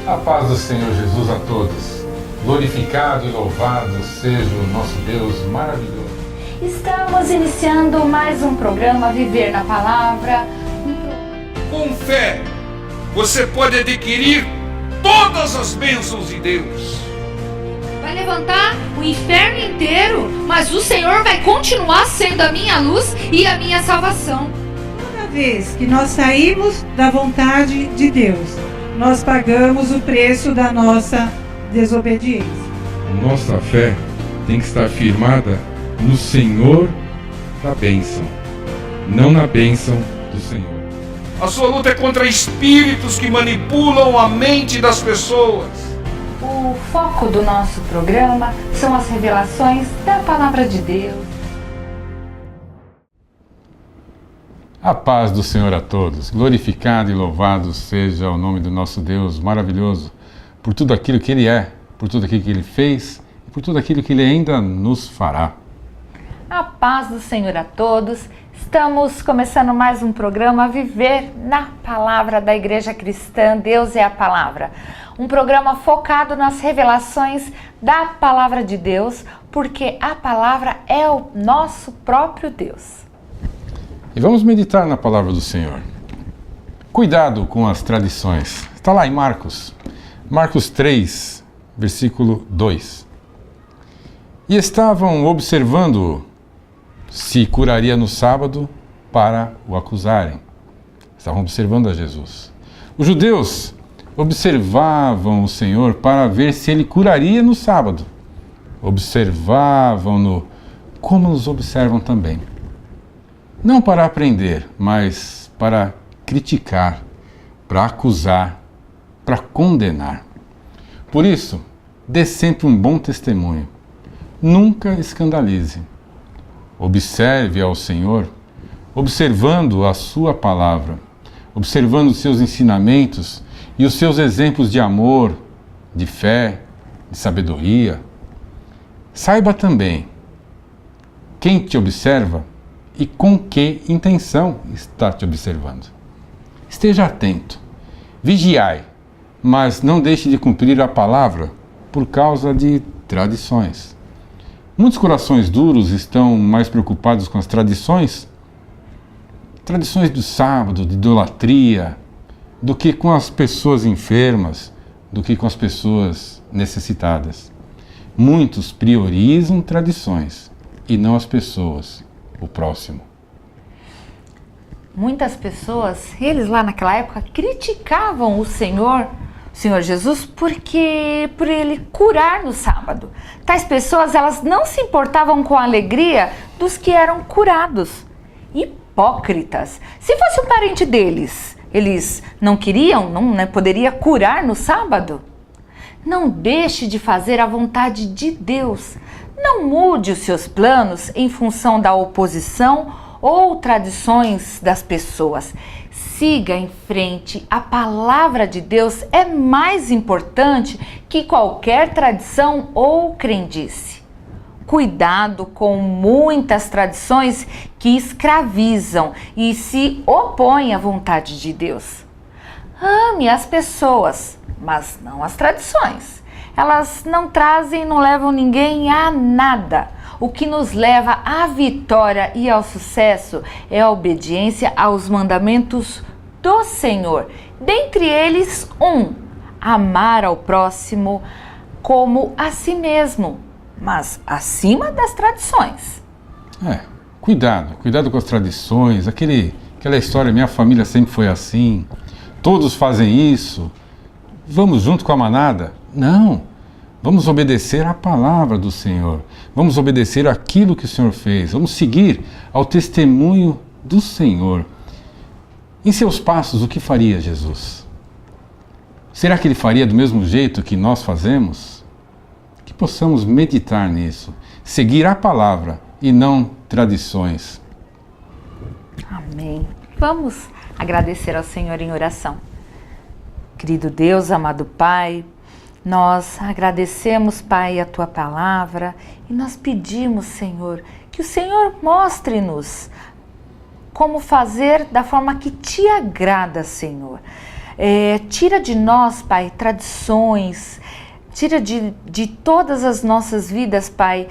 A paz do Senhor Jesus a todos. Glorificado e louvado seja o nosso Deus maravilhoso. Estamos iniciando mais um programa Viver na Palavra. Com fé, você pode adquirir todas as bênçãos de Deus. Vai levantar o inferno inteiro, mas o Senhor vai continuar sendo a minha luz e a minha salvação. Toda vez que nós saímos da vontade de Deus, nós pagamos o preço da nossa desobediência. Nossa fé tem que estar firmada no Senhor da bênção, não na bênção do Senhor. A sua luta é contra espíritos que manipulam a mente das pessoas. O foco do nosso programa são as revelações da Palavra de Deus. A paz do Senhor a todos. Glorificado e louvado seja o nome do nosso Deus maravilhoso por tudo aquilo que Ele é, por tudo aquilo que Ele fez e por tudo aquilo que Ele ainda nos fará. A paz do Senhor a todos. Estamos começando mais um programa Viver na Palavra da Igreja Cristã. Deus é a Palavra. Um programa focado nas revelações da Palavra de Deus, porque a Palavra é o nosso próprio Deus. E vamos meditar na Palavra do Senhor. Cuidado com as tradições. Está lá em Marcos 3, versículo 2. E estavam observando-o se curaria no sábado para o acusarem. Estavam observando a Jesus. Os judeus observavam o Senhor para ver se ele curaria no sábado. Observavam-no como nos observam também. Não para aprender, mas para criticar, para acusar, para condenar. Por isso, dê sempre um bom testemunho. Nunca escandalize. Observe ao Senhor, observando a sua palavra, observando os seus ensinamentos e os seus exemplos de amor, de fé, de sabedoria. Saiba também quem te observa e com que intenção está te observando. Esteja atento, vigiai, mas não deixe de cumprir a palavra por causa de tradições. Muitos corações duros estão mais preocupados com as tradições do sábado, de idolatria, do que com as pessoas enfermas, do que com as pessoas necessitadas. Muitos priorizam tradições e não as pessoas, o próximo. Muitas pessoas, eles lá naquela época, criticavam o Senhor Jesus, por ele curar no sábado. Tais pessoas, elas não se importavam com a alegria dos que eram curados. Hipócritas. Se fosse um parente deles, eles não queriam, não poderia curar no sábado? Não deixe de fazer a vontade de Deus. Não mude os seus planos em função da oposição ou tradições das pessoas. Siga em frente. A palavra de Deus é mais importante que qualquer tradição ou crendice. Cuidado com muitas tradições que escravizam e se opõem à vontade de Deus. Ame as pessoas, mas não as tradições. Elas não trazem, não levam ninguém a nada. O que nos leva à vitória e ao sucesso é a obediência aos mandamentos do Senhor. Dentre eles, amar ao próximo como a si mesmo, mas acima das tradições. Cuidado com as tradições, aquela história, minha família sempre foi assim, todos fazem isso, vamos junto com a manada. Não, vamos obedecer à palavra do Senhor, vamos obedecer àquilo que o Senhor fez, vamos seguir ao testemunho do Senhor. Em seus passos, o que faria Jesus? Será que Ele faria do mesmo jeito que nós fazemos? Que possamos meditar nisso, seguir a palavra e não tradições. Amém. Vamos agradecer ao Senhor em oração. Querido Deus, amado Pai, nós agradecemos, Pai, a Tua palavra e nós pedimos, Senhor, que o Senhor mostre-nos como fazer da forma que Te agrada, Senhor. Tira de nós, Pai, tradições, tira de todas as nossas vidas, Pai,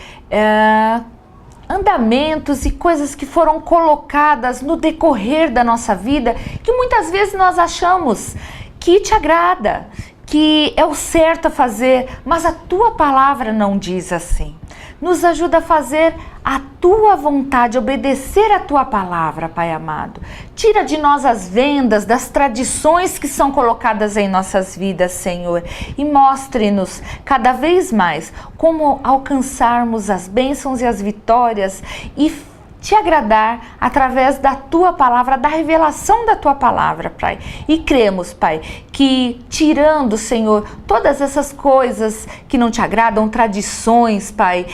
andamentos e coisas que foram colocadas no decorrer da nossa vida, que muitas vezes nós achamos que te agrada, que é o certo a fazer, mas a tua palavra não diz assim. Nos ajuda a fazer a tua vontade, obedecer a tua palavra, Pai amado. Tira de nós as vendas das tradições que são colocadas em nossas vidas, Senhor, e mostre-nos cada vez mais como alcançarmos as bênçãos e as vitórias e te agradar através da tua palavra, da revelação da tua palavra, Pai. E cremos, Pai, que tirando, Senhor, todas essas coisas que não te agradam, tradições, Pai,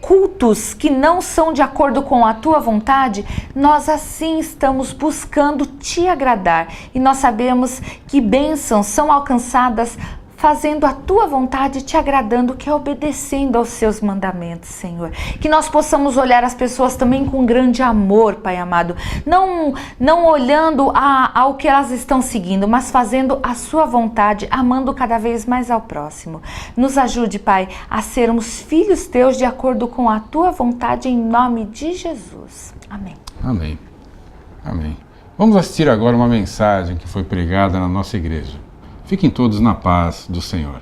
cultos que não são de acordo com a tua vontade, nós assim estamos buscando te agradar. E nós sabemos que bênçãos são alcançadas fazendo a tua vontade, te agradando, que é obedecendo aos seus mandamentos, Senhor. Que nós possamos olhar as pessoas também com grande amor, Pai amado. Não olhando ao que elas estão seguindo, mas fazendo a sua vontade, amando cada vez mais ao próximo. Nos ajude, Pai, a sermos filhos teus de acordo com a tua vontade, em nome de Jesus. Amém. Amém. Amém. Vamos assistir agora uma mensagem que foi pregada na nossa igreja. Fiquem todos na paz do Senhor.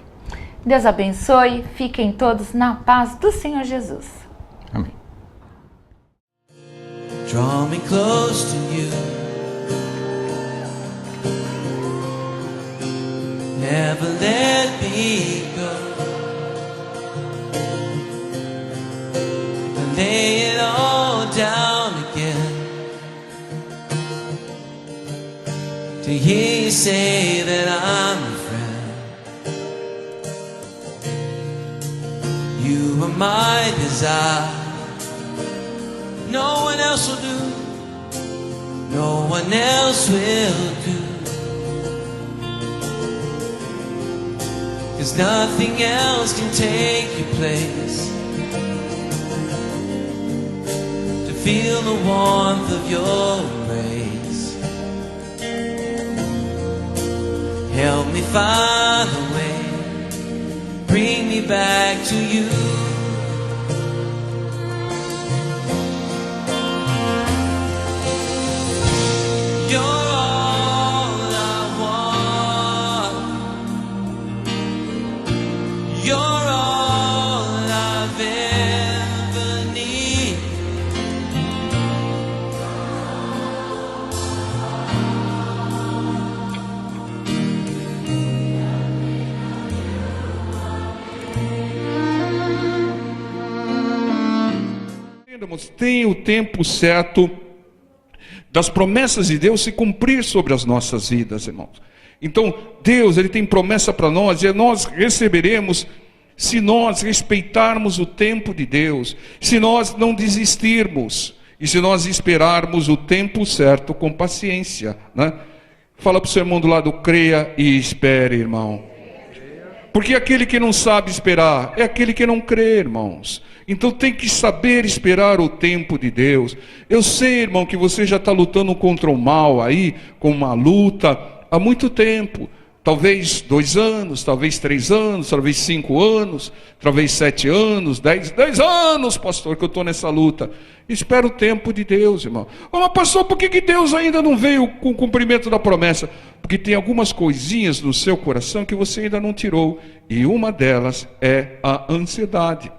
Deus abençoe. Fiquem todos na paz do Senhor Jesus. Amém. Draw me close to you. Never let me go. Lay it all down again. To hear you say that I'm a friend. You are my desire. No one else will do. No one else will do. 'Cause nothing else can take your place. To feel the warmth of your embrace. Help me find a way, bring me back to you. You're all I want. You're all I've ever needed. Tem o tempo certo das promessas de Deus se cumprir sobre as nossas vidas, irmãos. Então, Deus, Ele tem promessa para nós, e nós receberemos se nós respeitarmos o tempo de Deus, se nós não desistirmos, e se nós esperarmos o tempo certo com paciência, né? Fala para o seu irmão do lado, creia e espere, irmão. Porque aquele que não sabe esperar é aquele que não crê, irmãos. Então tem que saber esperar o tempo de Deus. Eu sei, irmão, que você já está lutando contra o mal aí, com uma luta há muito tempo. Talvez 2 anos, talvez 3 anos, talvez 5 anos, talvez 7 anos, 10 anos, pastor, que eu estou nessa luta. Espera o tempo de Deus, irmão. Mas pastor, por que Deus ainda não veio com o cumprimento da promessa? Porque tem algumas coisinhas no seu coração que você ainda não tirou. E uma delas é a ansiedade.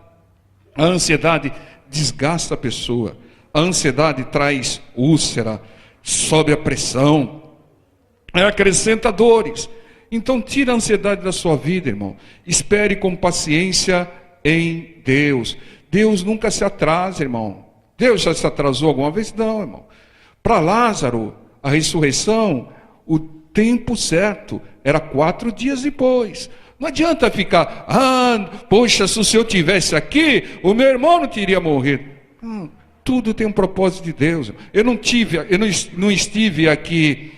A ansiedade desgasta a pessoa. A ansiedade traz úlcera, sobe a pressão, acrescenta dores. Então tira a ansiedade da sua vida, irmão. Espere com paciência em Deus. Deus nunca se atrasa, irmão. Deus já se atrasou alguma vez? Não, irmão. Para Lázaro, a ressurreição, o tempo certo era 4 dias depois. Não adianta ficar, poxa, se o Senhor tivesse aqui, o meu irmão não teria morrido. Tudo tem um propósito de Deus. Eu não estive aqui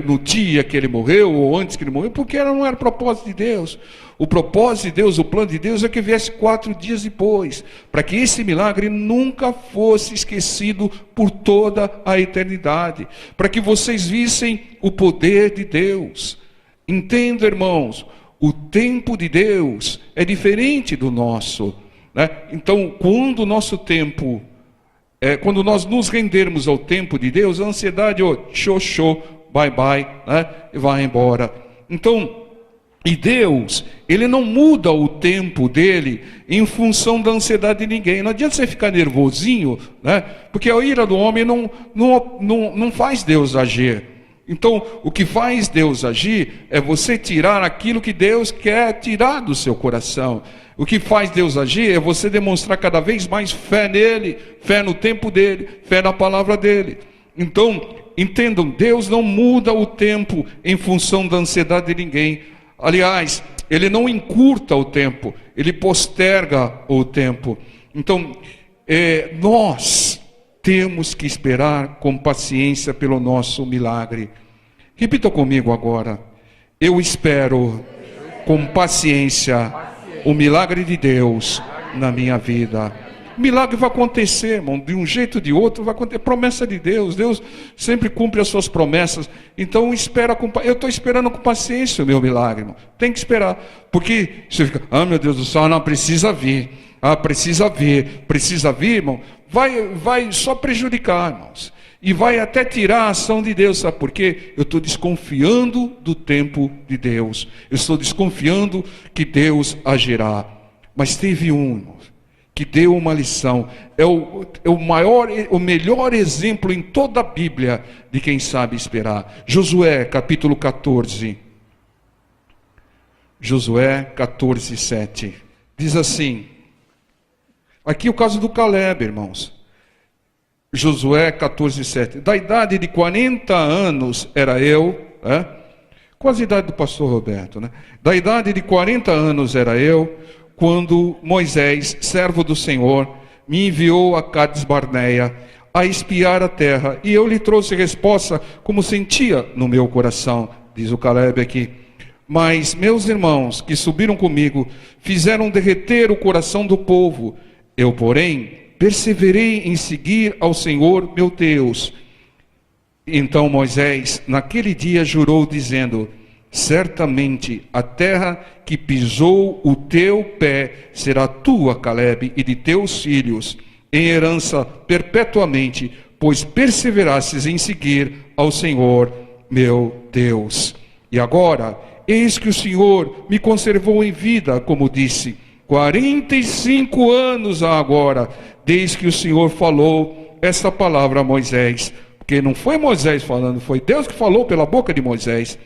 no dia que ele morreu ou antes que ele morreu, porque não era o propósito de Deus. O propósito de Deus, o plano de Deus é que viesse 4 dias depois, para que esse milagre nunca fosse esquecido por toda a eternidade, para que vocês vissem o poder de Deus. Entenda, irmãos, o tempo de Deus é diferente do nosso, né? Então, quando o nosso tempo, quando nós nos rendermos ao tempo de Deus, a ansiedade, bye bye, né? E vai embora. Então, e Deus, Ele não muda o tempo dele em função da ansiedade de ninguém. Não adianta você ficar nervosinho, né? Porque a ira do homem não faz Deus agir. Então, o que faz Deus agir é você tirar aquilo que Deus quer tirar do seu coração. O que faz Deus agir é você demonstrar cada vez mais fé nele, fé no tempo dele, fé na palavra dele. Então, entendam, Deus não muda o tempo em função da ansiedade de ninguém. Aliás, Ele não encurta o tempo, Ele posterga o tempo. Então, nós temos que esperar com paciência pelo nosso milagre. Repita comigo agora: eu espero com paciência o milagre de Deus na minha vida. O milagre vai acontecer, irmão, de um jeito ou de outro vai acontecer. Promessa de Deus, Deus sempre cumpre as suas promessas. Então eu estou esperando com paciência o meu milagre, irmão. Tem que esperar, porque você fica, meu Deus do céu, não, precisa vir. Precisa vir, irmão. Vai só prejudicar, irmãos. E vai até tirar a ação de Deus, sabe por quê? Eu estou desconfiando do tempo de Deus. Eu estou desconfiando que Deus agirá. Mas teve um, irmãos, que deu uma lição. É o melhor exemplo em toda a Bíblia de quem sabe esperar. Josué, capítulo 14. Josué 14, 7. Diz assim. Aqui o caso do Caleb, irmãos. Josué 14, 7. Da idade de 40 anos era eu, quase a idade do pastor Roberto, né? Da idade de 40 anos era eu, quando Moisés, servo do Senhor, me enviou a Cades Barneia a espiar a terra, e eu lhe trouxe resposta como sentia no meu coração, diz o Caleb aqui. Mas meus irmãos que subiram comigo fizeram derreter o coração do povo. Eu, porém, perseverei em seguir ao Senhor meu Deus. Então Moisés, naquele dia, jurou, dizendo: certamente a terra que pisou o teu pé será tua, Caleb, e de teus filhos, em herança perpetuamente, pois perseverastes em seguir ao Senhor meu Deus. E agora, eis que o Senhor me conservou em vida, como disse, 45 anos há agora, desde que o Senhor falou essa palavra a Moisés. Porque não foi Moisés falando, foi Deus que falou pela boca de Moisés.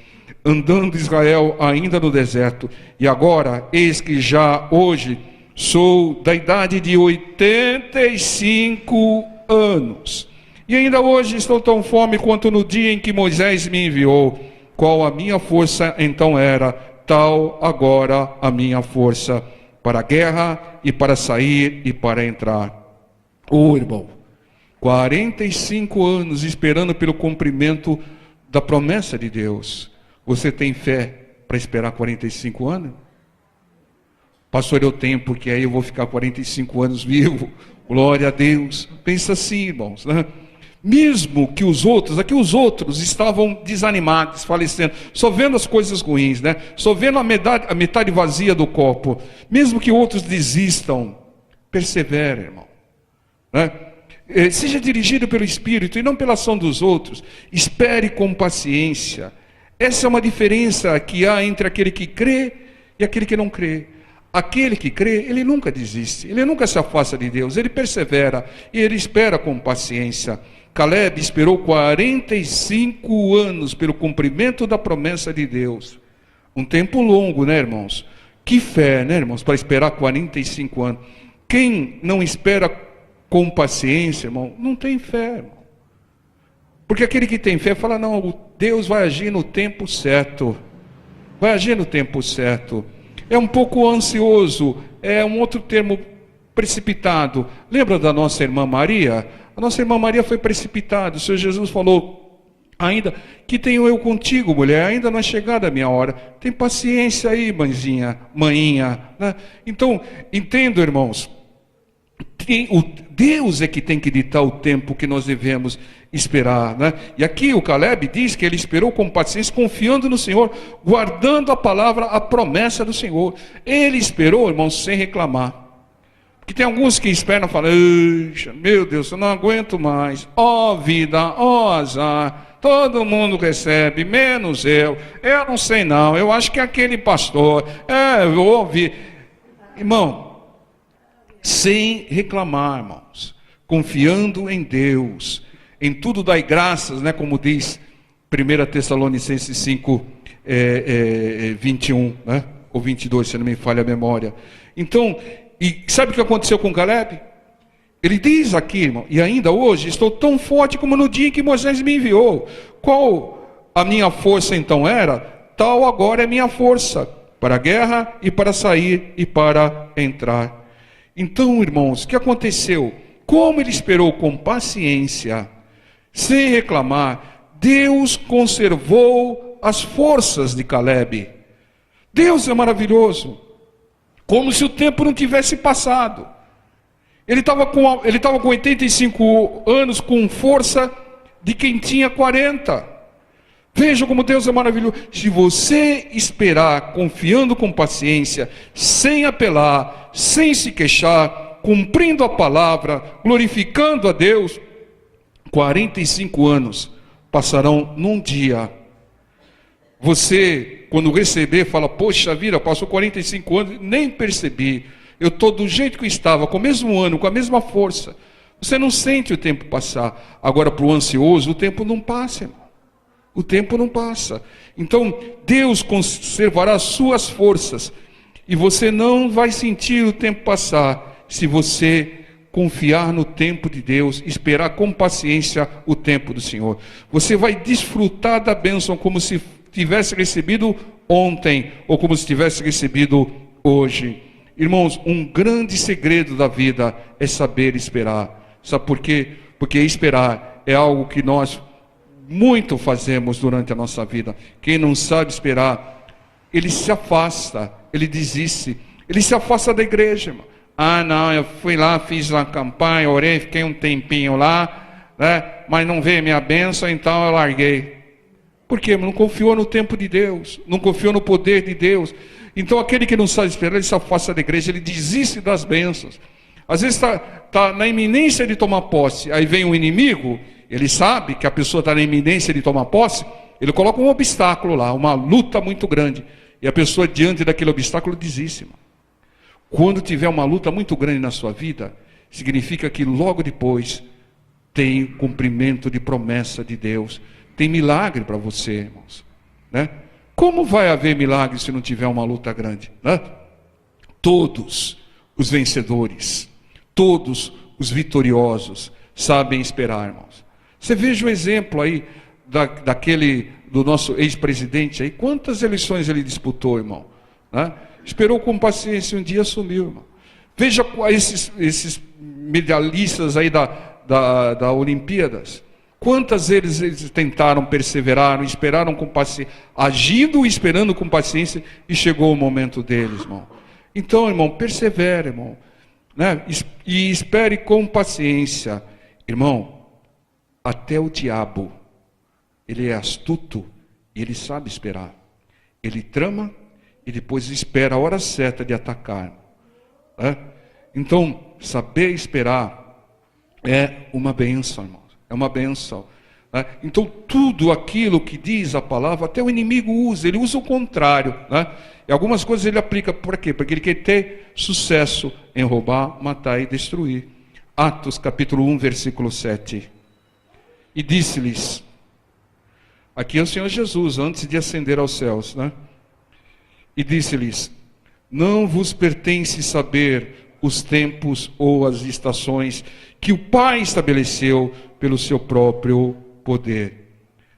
Andando Israel ainda no deserto. E agora, eis que já hoje sou da idade de 85 anos. E ainda hoje estou tão fome quanto no dia em que Moisés me enviou. Qual a minha força então era, tal agora a minha força, para a guerra e para sair e para entrar. Irmão, 45 anos esperando pelo cumprimento da promessa de Deus. Você tem fé para esperar 45 anos? Pastor, eu tenho, porque aí eu vou ficar 45 anos vivo. Glória a Deus. Pensa assim, irmãos, né? Mesmo que os outros estavam desanimados, falecendo, só vendo as coisas ruins, né? Só vendo a metade vazia do copo. Mesmo que outros desistam, persevere, irmão, né? Seja dirigido pelo Espírito e não pela ação dos outros. Espere com paciência. Essa é uma diferença que há entre aquele que crê e aquele que não crê. Aquele que crê, ele nunca desiste, ele nunca se afasta de Deus, ele persevera e ele espera com paciência. Caleb esperou 45 anos pelo cumprimento da promessa de Deus. Um tempo longo, né, irmãos? Que fé, né, irmãos, para esperar 45 anos. Quem não espera com paciência, irmão, não tem fé, irmão. Porque aquele que tem fé fala, não, Deus vai agir no tempo certo. Vai agir no tempo certo. É um pouco ansioso, é um outro termo, precipitado. Lembra da nossa irmã Maria? A nossa irmã Maria foi precipitada. O Senhor Jesus falou, Ainda que tenho eu contigo, mulher, ainda não é chegada a minha hora. Tem paciência aí, maninha, né? Então, entendo, irmãos, Deus é que tem que ditar o tempo que nós devemos esperar, né? E aqui o Caleb diz que ele esperou com paciência, confiando no Senhor, guardando a palavra, a promessa do Senhor. Ele esperou, irmãos, sem reclamar. Porque tem alguns que esperam e falam: meu Deus, eu não aguento mais. Ó vida, ó azar, todo mundo recebe, menos eu não sei não, eu acho que é aquele pastor, eu ouvi. Irmão, sem reclamar, irmãos, confiando em Deus, em tudo dai graças, né, como diz 1 Tessalonicenses 5, 21, né, ou 22, se não me falha a memória. Então, e sabe o que aconteceu com Caleb? Ele diz aqui, irmão, e ainda hoje estou tão forte como no dia em que Moisés me enviou. Qual a minha força então era? Tal agora é minha força, para a guerra e para sair e para entrar. Então, irmãos, o que aconteceu? Como ele esperou com paciência, sem reclamar, Deus conservou as forças de Caleb. Deus é maravilhoso. Como se o tempo não tivesse passado. Ele estava com 85 anos, com força de quem tinha 40. Veja como Deus é maravilhoso. Se você esperar, confiando com paciência, sem apelar, sem se queixar, cumprindo a palavra, glorificando a Deus, 45 anos passarão num dia. Você, quando receber, fala: poxa vida, passou 45 anos, nem percebi. Eu estou do jeito que eu estava, com o mesmo ano, com a mesma força. Você não sente o tempo passar. Agora, para o ansioso, o tempo não passa, irmão. O tempo não passa. Então, Deus conservará as suas forças. E você não vai sentir o tempo passar, se você confiar no tempo de Deus, esperar com paciência o tempo do Senhor. Você vai desfrutar da bênção como se tivesse recebido ontem, ou como se tivesse recebido hoje. Irmãos, um grande segredo da vida é saber esperar. Sabe por quê? Porque esperar é algo que nós muito fazemos durante a nossa vida. Quem não sabe esperar, ele se afasta, ele desiste, ele se afasta da igreja, irmão. Ah, não, eu fui lá, fiz uma campanha, orei, fiquei um tempinho lá, né? Mas não veio minha bênção, então eu larguei. Por quê? Não confiou no tempo de Deus, não confiou no poder de Deus. Então aquele que não sabe esperar, ele se afasta da igreja, ele desiste das bênçãos. Às vezes está na iminência de tomar posse, aí vem um inimigo, ele sabe que a pessoa está na iminência de tomar posse, ele coloca um obstáculo lá, uma luta muito grande, e a pessoa diante daquele obstáculo desiste, irmão. Quando tiver uma luta muito grande na sua vida, significa que logo depois tem cumprimento de promessa de Deus, tem milagre para você, irmãos, né? Como vai haver milagre se não tiver uma luta grande, né? Todos os vencedores, todos os vitoriosos sabem esperar, irmãos. Você veja o exemplo aí do nosso ex-presidente aí, quantas eleições ele disputou, irmão, né? Esperou com paciência, um dia assumiu, irmão. Veja esses medalhistas aí da Olimpíadas. Quantas vezes eles tentaram, perseveraram, esperaram com paciência, agindo e esperando com paciência, e chegou o momento deles, irmão. Então, irmão, persevere, irmão, né? E espere com paciência. Irmão, até o diabo, ele é astuto e ele sabe esperar. Ele trama e depois espera a hora certa de atacar, né? Então, saber esperar é uma bênção, irmão. É uma bênção, né? Então tudo aquilo que diz a palavra, até o inimigo usa, ele usa o contrário, né? E algumas coisas ele aplica, por quê? Porque ele quer ter sucesso em roubar, matar e destruir. Atos capítulo 1, versículo 7. E disse-lhes, aqui é o Senhor Jesus, antes de ascender aos céus, né? E disse-lhes, não vos pertence saber os tempos ou as estações que o Pai estabeleceu pelo seu próprio poder.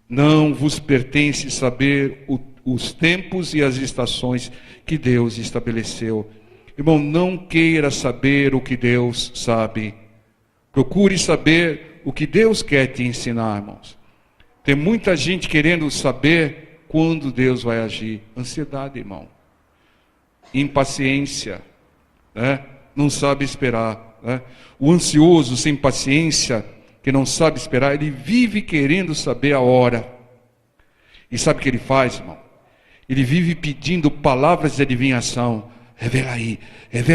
Não vos pertence saber os tempos e as estações que Deus estabeleceu. Irmão, não queira saber o que Deus sabe. Procure saber o que Deus quer te ensinar, irmãos. Tem muita gente querendo saber quando Deus vai agir. Ansiedade, irmão. Impaciência, né? Não sabe esperar, né? O ansioso, sem paciência, que não sabe esperar, ele vive querendo saber a hora. E sabe o que ele faz, irmão? Ele vive pedindo palavras de adivinhação. Revela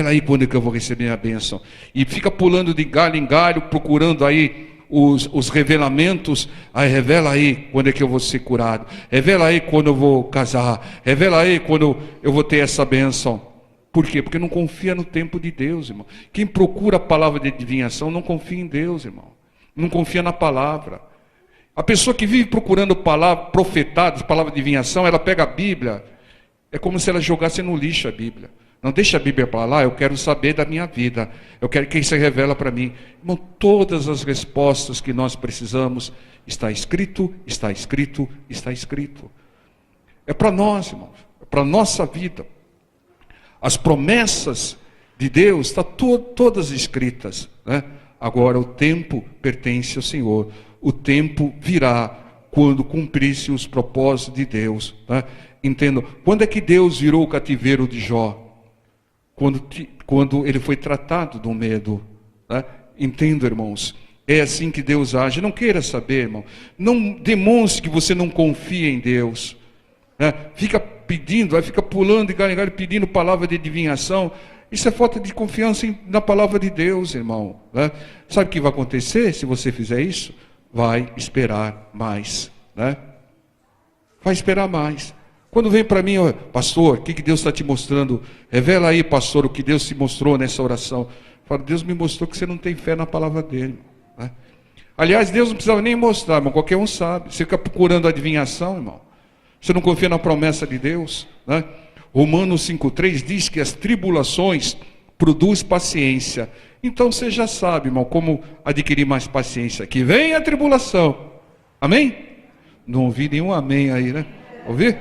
aí quando é que eu vou receber a bênção. E fica pulando de galho em galho, procurando aí os revelamentos. Aí revela aí quando é que eu vou ser curado. Revela aí quando eu vou casar. Revela aí quando eu vou ter essa bênção. Por quê? Porque não confia no tempo de Deus, irmão. Quem procura a palavra de adivinhação não confia em Deus, irmão. Não confia na palavra. A pessoa que vive procurando palavras profetadas, palavra de adivinhação, ela pega a Bíblia, é como se ela jogasse no lixo a Bíblia. Não deixa a Bíblia para lá, eu quero saber da minha vida. Eu quero que isso revela para mim. Irmão, todas as respostas que nós precisamos, está escrito, está escrito, está escrito. É para nós, irmãos, é para a nossa vida. As promessas de Deus estão todas escritas, né? Agora o tempo pertence ao Senhor. O tempo virá quando cumprir-se os propósitos de Deus, né? Entendo. Quando é que Deus virou o cativeiro de Jó? Quando ele foi tratado do medo, né? Entendo, irmãos. É assim que Deus age. Não queira saber, irmão. Não demonstre que você não confia em Deus, né? Fica pedindo, fica pulando de galho em galho, pedindo palavra de adivinhação. Isso é falta de confiança na palavra de Deus, irmão, né? Sabe o que vai acontecer se você fizer isso? Vai esperar mais, né? Vai esperar mais. Quando vem para mim, pastor, o que Deus está te mostrando? Revela aí, pastor, o que Deus te mostrou nessa oração. Eu falo, Deus me mostrou que você não tem fé na palavra dele, né? Aliás, Deus não precisava nem mostrar, irmão, qualquer um sabe. Você fica procurando adivinhação, irmão. Você não confia na promessa de Deus, né? Romanos 5,3 diz que as tribulações produzem paciência. Então você já sabe, irmão, como adquirir mais paciência. Que vem a tribulação. Amém? Não ouvi nenhum amém aí, né? Ouvi?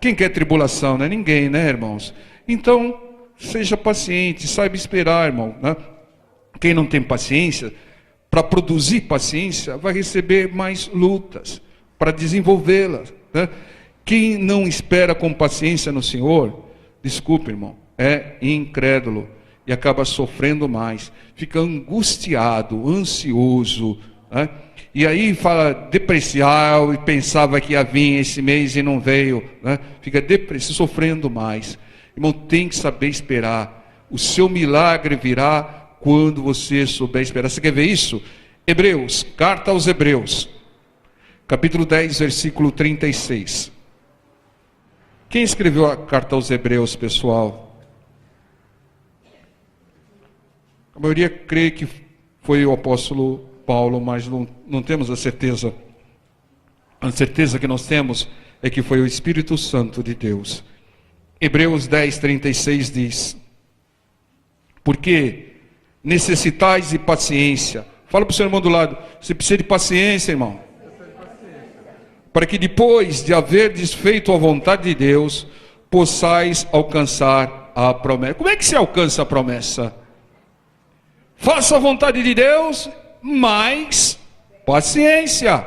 Quem quer tribulação, né? Ninguém, né, irmãos? Então, seja paciente, saiba esperar, irmão, né? Quem não tem paciência, para produzir paciência, vai receber mais lutas, para desenvolvê-las, né? Quem não espera com paciência no Senhor, desculpe, irmão, é incrédulo e acaba sofrendo mais, fica angustiado, ansioso, né? E aí fala depressivo e pensava que ia vir esse mês e não veio, né? Fica depressivo, sofrendo mais. Irmão, tem que saber esperar. O seu milagre virá quando você souber esperar. Você quer ver isso? Hebreus, carta aos Hebreus, capítulo 10, versículo 36. Quem escreveu a carta aos Hebreus, pessoal? A maioria crê que foi o apóstolo Paulo, mas não temos a certeza. A certeza que nós temos é que foi o Espírito Santo de Deus. Hebreus 10, 36 diz: porque necessitais de paciência. Fala para o seu irmão do lado, você precisa de paciência, irmão. Para que depois de haver desfeito a vontade de Deus, possais alcançar a promessa. Como é que se alcança a promessa? Faça a vontade de Deus, mas paciência.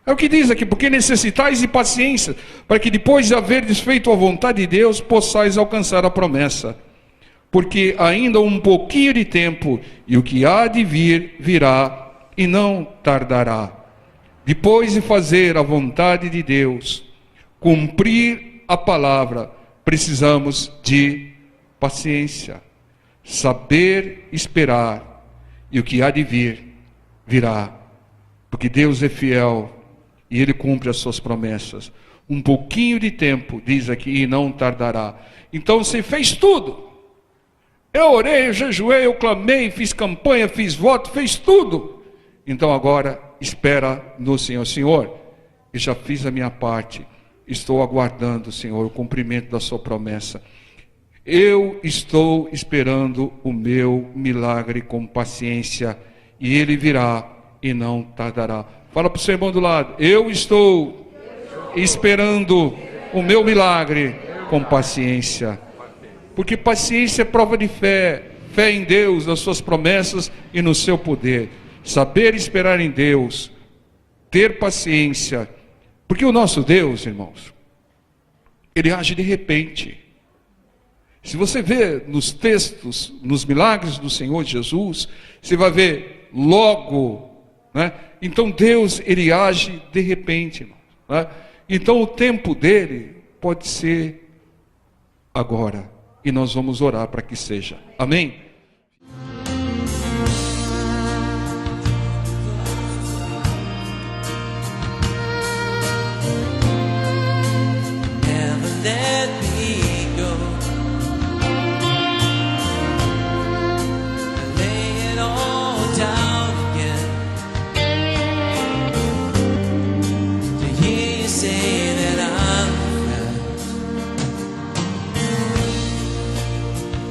É o que diz aqui, porque necessitais de paciência, para que depois de haver desfeito a vontade de Deus, possais alcançar a promessa. Porque ainda um pouquinho de tempo, e o que há de vir, virá, e não tardará. Depois de fazer a vontade de Deus, cumprir a palavra, precisamos de paciência, saber esperar, e o que há de vir, virá, porque Deus é fiel, e Ele cumpre as suas promessas. Um pouquinho de tempo, diz aqui, e não tardará. Então você fez tudo. Eu orei, eu jejuei, eu clamei, fiz campanha, fiz voto, fez tudo. Então agora espera no Senhor. Senhor, eu já fiz a minha parte, estou aguardando, Senhor, o cumprimento da sua promessa. Eu estou esperando o meu milagre com paciência, e ele virá e não tardará. Fala para o seu irmão do lado, eu estou esperando o meu milagre com paciência. Porque paciência é prova de fé, fé em Deus, nas suas promessas e no seu poder. Saber esperar em Deus ter paciência, porque o nosso Deus, irmãos, Ele age de repente. Se você vê nos textos, nos milagres do Senhor Jesus, você vai ver logo, né? Então Deus, Ele age de repente, irmãos, né? Então o tempo dele pode ser agora, e nós vamos orar para que seja. Amém? Let me go. Lay it all down again. To hear you say that I'm a friend.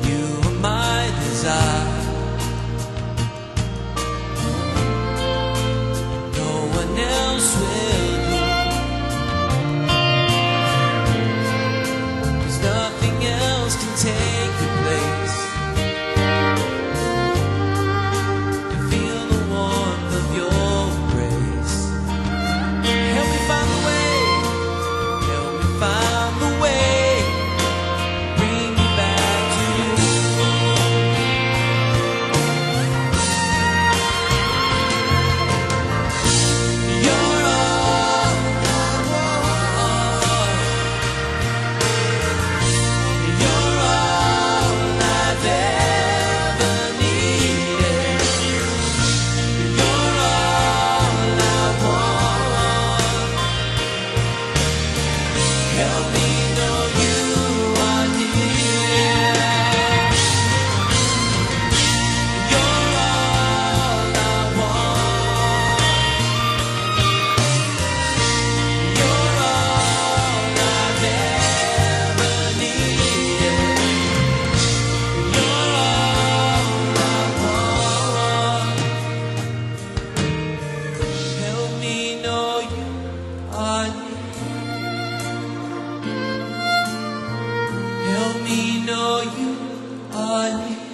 You are my desire. No one else will. Nothing else can take your place. To feel the warmth of your embrace. Help me find the way. Help me find the way. Bring me back to you. You're all I want. You're all I've ever needed. You're all I want. Help me know you are near. You're all I want. You're all I've ever needed. You're all I want. Help me know you are near. Help me know you are near.